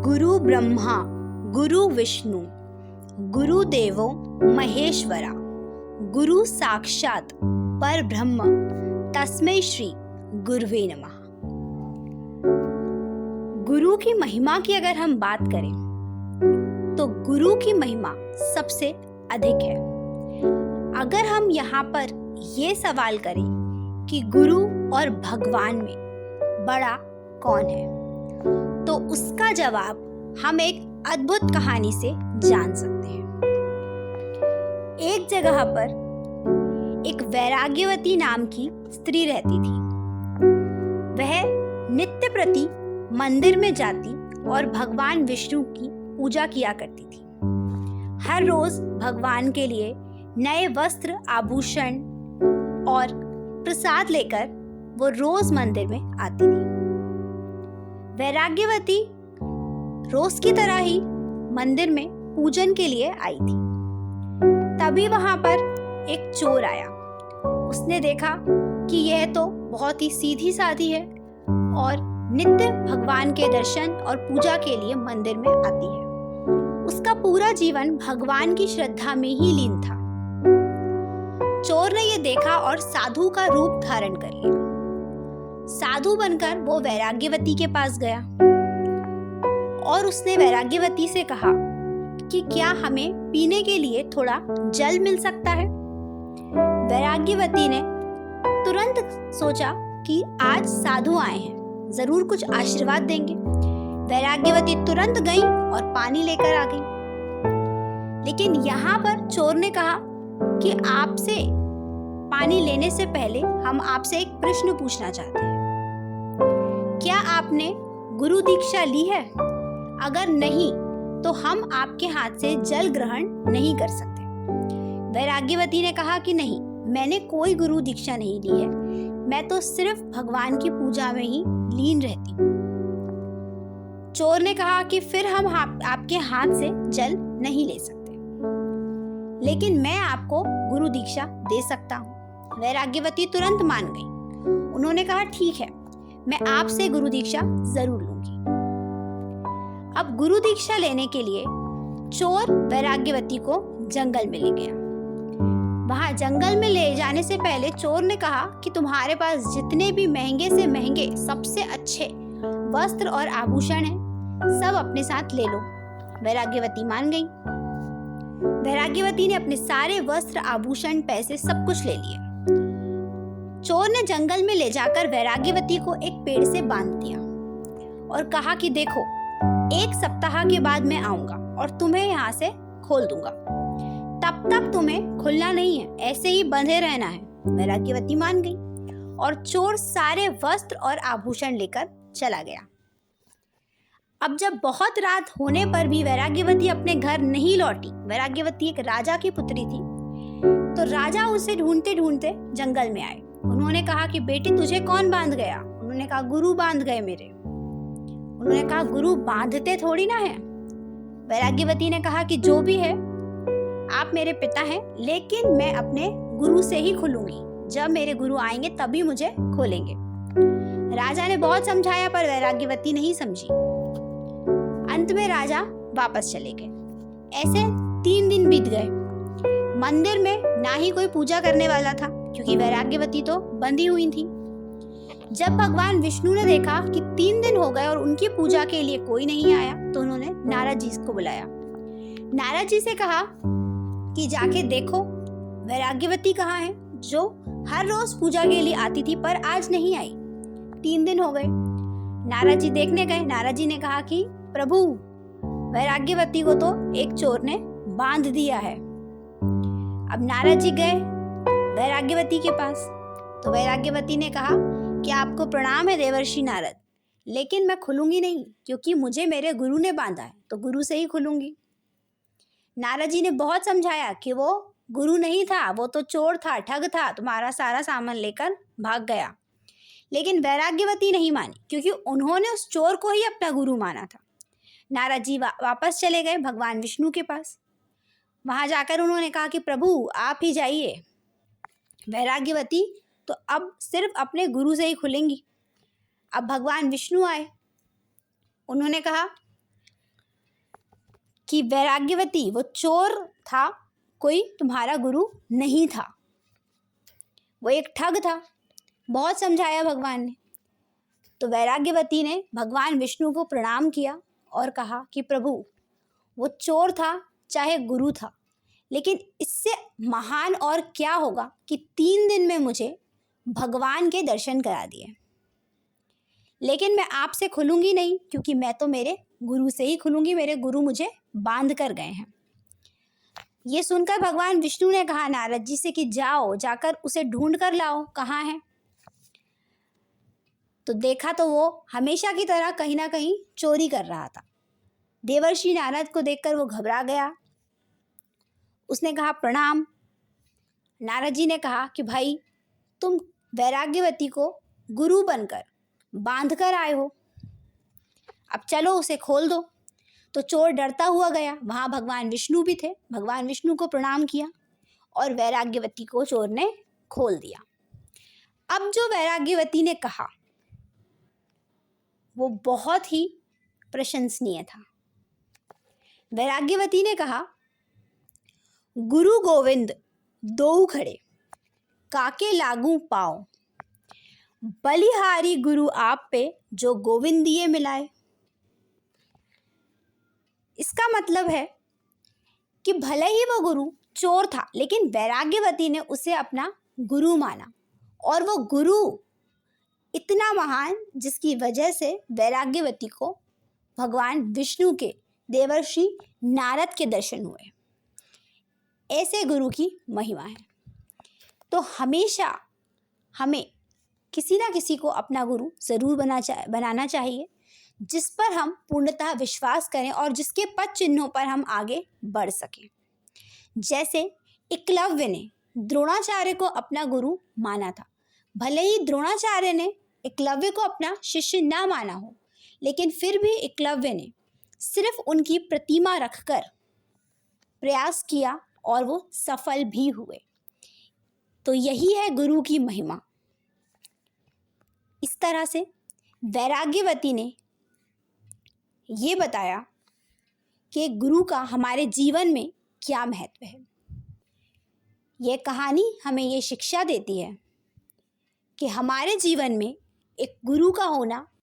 गुरु ब्रह्मा गुरु विष्णु गुरुदेवो महेश्वरा गुरु साक्षात परब्रह्म तस्मै श्री गुरुवे नमः। गुरु की महिमा की अगर हम बात करें तो गुरु की महिमा सबसे अधिक है। अगर हम यहाँ पर ये सवाल करें कि गुरु और भगवान में बड़ा कौन है, तो उसका जवाब हम एक अद्भुत कहानी से जान सकते हैं। एक जगह पर एक वैराग्यवती नाम की स्त्री रहती थी। वह नित्य प्रति मंदिर में जाती और भगवान विष्णु की पूजा किया करती थी। हर रोज भगवान के लिए नए वस्त्र, आभूषण और प्रसाद लेकर वो रोज मंदिर में आती थी। वैराग्यवती रोज की तरह ही मंदिर में पूजन के लिए आई थी। तभी वहां पर एक चोर आया। उसने देखा कि यह तो बहुत ही सीधी सादी है और नित्य भगवान के दर्शन और पूजा के लिए मंदिर में आती है। उसका पूरा जीवन भगवान की श्रद्धा में ही लीन था। चोर ने यह देखा और साधु का रूप धारण कर लिया। साधु बनकर वो वैराग्यवती के पास गया और उसने वैराग्यवती से कहा कि क्या हमें पीने के लिए थोड़ा जल मिल सकता है। वैराग्यवती ने तुरंत सोचा कि आज साधु आए हैं, जरूर कुछ आशीर्वाद देंगे। वैराग्यवती तुरंत गई और पानी लेकर आ गई। लेकिन यहाँ पर चोर ने कहा कि आपसे पानी लेने से पहले हम आपसे एक प्रश्न पूछना चाहते हैं। क्या आपने गुरु दीक्षा ली है? अगर नहीं तो हम आपके हाथ से जल ग्रहण नहीं कर सकते। वैराग्यवती ने कहा कि नहीं, मैंने कोई गुरु दीक्षा नहीं ली है, मैं तो सिर्फ भगवान की पूजा में ही लीन रहती हूँ। चोर ने कहा कि फिर हम आपके हाथ से जल नहीं ले सकते, लेकिन मैं आपको गुरु दीक्षा दे सकता हूँ। वैराग्यवती तुरंत मान गई। उन्होंने कहा ठीक है, मैं आपसे गुरु दीक्षा जरूर लूंगी। अब गुरु दीक्षा लेने के लिए चोर वैराग्यवती को जंगल में ले गया। वहां जंगल में ले जाने से पहले चोर ने कहा कि तुम्हारे पास जितने भी महंगे से महंगे सबसे अच्छे वस्त्र और आभूषण हैं, सब अपने साथ ले लो। वैराग्यवती मान गई। वैराग्यवती ने अपने सारे वस्त्र, आभूषण, पैसे सब कुछ ले लिए। चोर ने जंगल में ले जाकर वैराग्यवती को एक पेड़ से बांध दिया और कहा कि देखो, एक सप्ताह के बाद मैं आऊंगा और तुम्हें यहाँ से खोल दूंगा। तब तक तुम्हें खुलना नहीं है, ऐसे ही बंधे रहना है। वैराग्यवती मान गई और चोर सारे वस्त्र और आभूषण लेकर चला गया। अब जब बहुत रात होने पर भी वैराग्यवती अपने घर नहीं लौटी, वैराग्यवती एक राजा की पुत्री थी, तो राजा उसे ढूंढते ढूंढते जंगल में आए। उन्होंने कहा कि बेटी तुझे कौन बांध गया? उन्होंने कहा गुरु बांध गए मेरे। उन्होंने कहा गुरु बांधते थोड़ी ना है। वैराग्यवती ने कहा कि जो भी है, आप मेरे पिता हैं, लेकिन मैं अपने गुरु से ही खुलूंगी। जब मेरे गुरु आएंगे तभी मुझे खोलेंगे। राजा ने बहुत समझाया पर वैराग्यवती नहीं समझी। अंत में राजा वापस चले गए। ऐसे 3 दिन बीत गए। मंदिर में ना ही कोई पूजा करने वाला था, क्योंकि वैराग्यवती तो बंधी हुई थी। जब भगवान विष्णु ने देखा कि 3 दिन हो गए और उनकी पूजा के लिए कोई नहीं आया, तो उन्होंने नारद जी को बुलाया। नारद जी से कहा कि जाके देखो वैराग्यवती कहाँ है, जो हर रोज पूजा के लिए आती थी पर आज नहीं आई। 3 दिन हो गए। नारद जी देखने गए। नारद जी ने कहा कि प्रभु, वैराग्यवती को तो एक चोर ने बांध दिया है। अब नारद जी गए वैराग्यवती के पास, तो वैराग्यवती ने कहा कि आपको प्रणाम है देवर्षि नारद, लेकिन मैं खुलूंगी नहीं, क्योंकि मुझे मेरे गुरु ने बांधा है, तो गुरु से ही खुलूंगी। नारद जी ने बहुत समझाया कि वो गुरु नहीं था, वो तो चोर था, ठग था, तुम्हारा सारा सामान लेकर भाग गया। लेकिन वैराग्यवती नहीं मानी, क्योंकि उन्होंने उस चोर को ही अपना गुरु माना था। नारद जी वापस चले गए भगवान विष्णु के पास। वहां जाकर उन्होंने कहा कि प्रभु आप ही जाइए, वैराग्यवती तो अब सिर्फ अपने गुरु से ही खुलेंगी। अब भगवान विष्णु आए। उन्होंने कहा कि वैराग्यवती वो चोर था, कोई तुम्हारा गुरु नहीं था, वो एक ठग था। बहुत समझाया भगवान ने। तो वैराग्यवती ने भगवान विष्णु को प्रणाम किया और कहा कि प्रभु, वो चोर था चाहे गुरु था, लेकिन इससे महान और क्या होगा कि 3 दिन में मुझे भगवान के दर्शन करा दिए। लेकिन मैं आपसे खुलूंगी नहीं, क्योंकि मैं तो मेरे गुरु से ही खुलूंगी, मेरे गुरु मुझे बांध कर गए हैं। ये सुनकर भगवान विष्णु ने कहा नारद जी से कि जाओ, जाकर उसे ढूंढ कर लाओ, कहाँ है। तो देखा तो वो हमेशा की तरह कहीं ना कहीं चोरी कर रहा था। देवर्षि नारद को देखकर वो घबरा गया। उसने कहा प्रणाम। नारद जी ने कहा कि भाई, तुम वैराग्यवती को गुरु बनकर बांध कर आए हो, अब चलो उसे खोल दो। तो चोर डरता हुआ गया। वहाँ भगवान विष्णु भी थे। भगवान विष्णु को प्रणाम किया और वैराग्यवती को चोर ने खोल दिया। अब जो वैराग्यवती ने कहा वो बहुत ही प्रशंसनीय था। वैराग्यवती ने कहा, गुरु गोविंद दो खड़े, काके लागू पाओ, बलिहारी गुरु आप पे, जो गोविंद दिए मिलाए। इसका मतलब है कि भले ही वो गुरु चोर था, लेकिन वैराग्यवती ने उसे अपना गुरु माना, और वो गुरु इतना महान जिसकी वजह से वैराग्यवती को भगवान विष्णु के देवर्षि नारद के दर्शन हुए। ऐसे गुरु की महिमा है। तो हमेशा हमें किसी ना किसी को अपना गुरु ज़रूर बनाना चाहिए, जिस पर हम पूर्णतः विश्वास करें और जिसके पद चिन्हों पर हम आगे बढ़ सकें। जैसे एकलव्य ने द्रोणाचार्य को अपना गुरु माना था। भले ही द्रोणाचार्य ने एकलव्य को अपना शिष्य ना माना हो, लेकिन फिर भी एकलव्य ने सिर्फ उनकी प्रतिमा रखकर प्रयास किया और वो सफल भी हुए। तो यही है गुरु की महिमा। इस तरह से वैराग्यवती ने ये बताया कि गुरु का हमारे जीवन में क्या महत्व है। यह कहानी हमें ये शिक्षा देती है कि हमारे जीवन में एक गुरु का होना